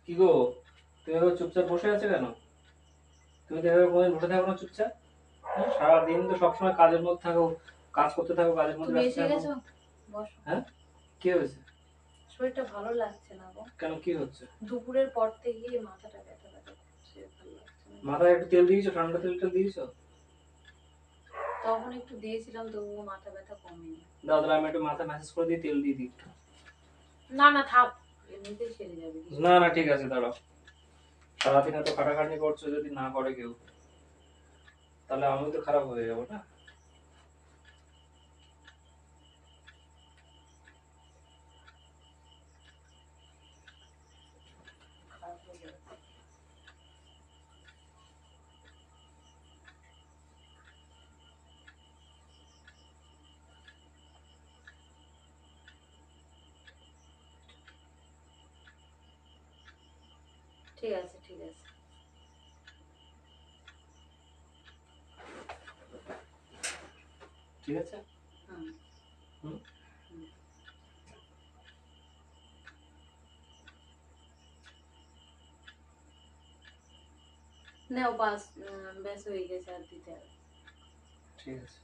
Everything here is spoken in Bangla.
কি গো, তুমি এভাবে চুপচাপ বসে আছো কেন? তুমি তো এভাবে কোনোদিন বসে থাকো না চুপচাপ। হ্যাঁ, সারাদিন তো সবসময় কাজের মধ্যে থাকো, কাজ করতে থাকো, কাজের মধ্যে তুমি ব্যস্ত এসে থাকো। গেছো, বসো। হ্যাঁ, কি হয়েছে? শরীরটা ভালো লাগছে না গো। কেন, কি হচ্ছে? দুপুরের পর থেকে মাথাটা ব্যথা ব্যথা করছে, ভালো লাগছে না। মাথায় একটু তেল দিয়েছো? ঠান্ডা তেল টেল দিয়েছো? তখন একটু দিয়েছিলাম, তবুও মাথা ব্যথা কমেনি। দাও তাহলে আমি একটু মাথায় ম্যাসাজ করে দিই, তেল দিয়ে দিই একটু। না না থাক, এমনিতেই সেরে যাবে কিছু। না না, ঠিক আছে, দাঁড়াও। সারাদিন এত খাটাখাটনি করছো, যদি না করে কেউ তাহলে আমি তো খারাপ হয়ে যাবো না? খারাপ হয়ে যাবে। ঠিক আছে ঠিক আছে। ঠিক আছে। হুম হুম। হুম। নাও বাস, ব্যাস হয়ে গেছে, আর দিতে হবে। ঠিক আছে।